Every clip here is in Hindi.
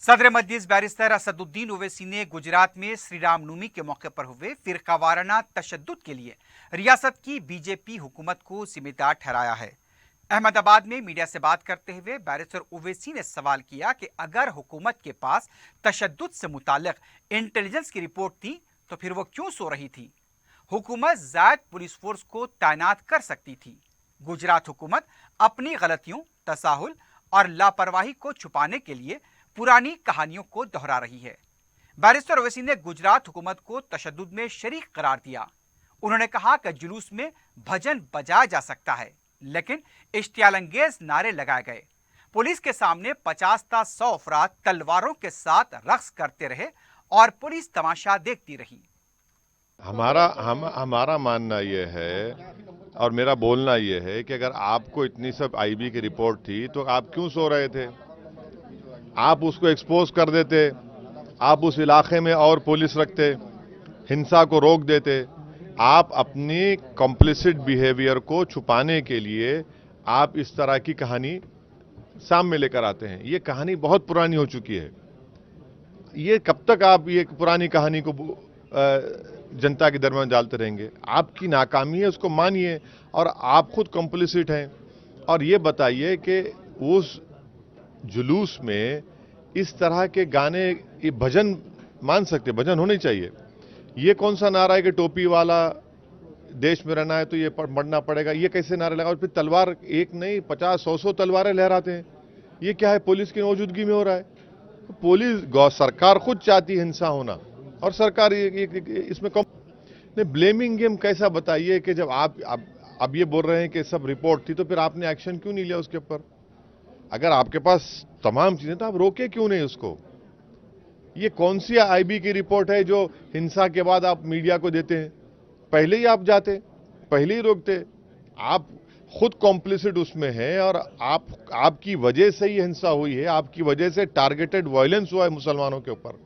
सदर मजलिस बैरिस्टर असदुद्दीन ओवैसी ने गुजरात में श्री रामनवमी के मौके पर हुए फिरका वाराना तशद्दुद के लिए रियासत की बीजेपी हुकूमत को जिम्मेदार ठहराया है। अहमदाबाद में मीडिया से बात करते हुए बैरिस्टर ओवैसी ने सवाल किया कि अगर हुकूमत के पास तशद्दुद से मुताल्लिक इंटेलिजेंस की रिपोर्ट थी तो फिर वो क्यों सो रही थी। हुकूमत जायद पुलिस फोर्स को तैनात कर सकती थी। गुजरात हुकूमत अपनी गलतियों, तसाहुल और लापरवाही को छुपाने के लिए पुरानी कहानियों को दोहरा रही है। बैरिस्टर ओवैसी ने गुजरात हुकूमत को तशद्दुद में शरीक करार दिया। उन्होंने कहा कि जुलूस में भजन बजाया जा सकता है, लेकिन इश्तियालंगेज नारे लगाए गए। पुलिस के सामने 50 था 100 अफराद तलवारों के साथ रक्स करते रहे और पुलिस तमाशा देखती रही। हमारा मानना यह है और मेरा बोलना यह है कि अगर आपको इतनी सब आईबी की रिपोर्ट थी तो आप क्यों सो रहे थे? आप उसको एक्सपोज कर देते, आप उस इलाके में और पुलिस रखते, हिंसा को रोक देते। आप अपनी कॉम्प्लिसिट बिहेवियर को छुपाने के लिए आप इस तरह की कहानी सामने लेकर आते हैं। ये कहानी बहुत पुरानी हो चुकी है। ये कब तक आप ये पुरानी कहानी को जनता के दरमियान डालते रहेंगे? आपकी नाकामी है, उसको मानिए और आप खुद कॉम्प्लिसिट हैं। और ये बताइए कि उस जुलूस में इस तरह के गाने, ये भजन मान सकते, भजन होने चाहिए। ये कौन सा नारा है कि टोपी वाला देश में रहना है तो ये मरना पड़ेगा? ये कैसे नारा लगा? और फिर तलवार एक नहीं 50-100 तलवारें लहराते हैं। ये क्या है? पुलिस की मौजूदगी में हो रहा है। पुलिस सरकार खुद चाहती है हिंसा होना और सरकार इसमें ब्लेमिंग गेम कैसा? बताइए कि जब आप ये बोल रहे हैं कि सब रिपोर्ट थी तो फिर आपने एक्शन क्यों नहीं लिया उसके ऊपर? अगर आपके पास तमाम चीजें तो आप रोके क्यों नहीं उसको? ये कौन सी आईबी की रिपोर्ट है जो हिंसा के बाद आप मीडिया को देते हैं? पहले ही आप जाते, पहले ही रोकते। आप खुद कॉम्प्लिसिट उसमें हैं और आपकी वजह से ही हिंसा हुई है, आपकी वजह से टारगेटेड वायलेंस हुआ है मुसलमानों के ऊपर।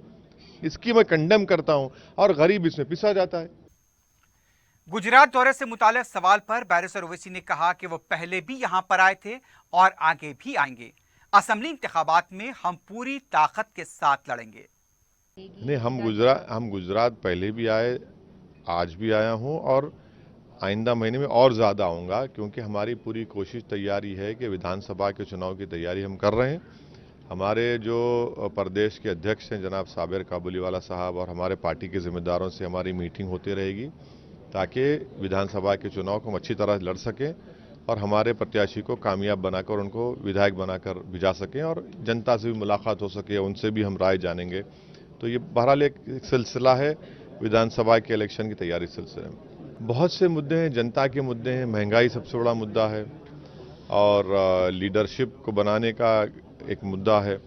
इसकी मैं कंडेम करता हूं और गरीब इसमें पिसा जाता है। गुजरात दौरे से मुताल्लिक सवाल पर बैरिस्टर ओवैसी ने कहा कि वो पहले भी यहां पर आए थे और आगे भी आएंगे। असेंबली इंतखाबात में हम पूरी ताकत के साथ लड़ेंगे। नहीं, हम गुजरात पहले भी आए, आज भी आया हूं और आइंदा महीने में और ज्यादा आऊंगा, क्योंकि हमारी पूरी कोशिश तैयारी है कि विधानसभा के चुनाव की तैयारी हम कर रहे हैं। हमारे जो प्रदेश के अध्यक्ष हैं जनाब साबिर काबुलीवाला साहब और हमारे पार्टी के जिम्मेदारों से हमारी मीटिंग होती रहेगी ताकि विधानसभा के चुनाव को हम अच्छी तरह लड़ सकें और हमारे प्रत्याशी को कामयाब बनाकर उनको विधायक बनाकर भिजा सकें और जनता से भी मुलाकात हो सके, उनसे भी हम राय जानेंगे। तो ये बहरहाल एक सिलसिला है विधानसभा के इलेक्शन की तैयारी सिलसिले में। बहुत से मुद्दे हैं, जनता के मुद्दे हैं, महंगाई सबसे बड़ा मुद्दा है और लीडरशिप को बनाने का एक मुद्दा है।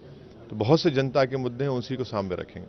तो बहुत से जनता के मुद्दे हैं, उसी को सामने रखेंगे।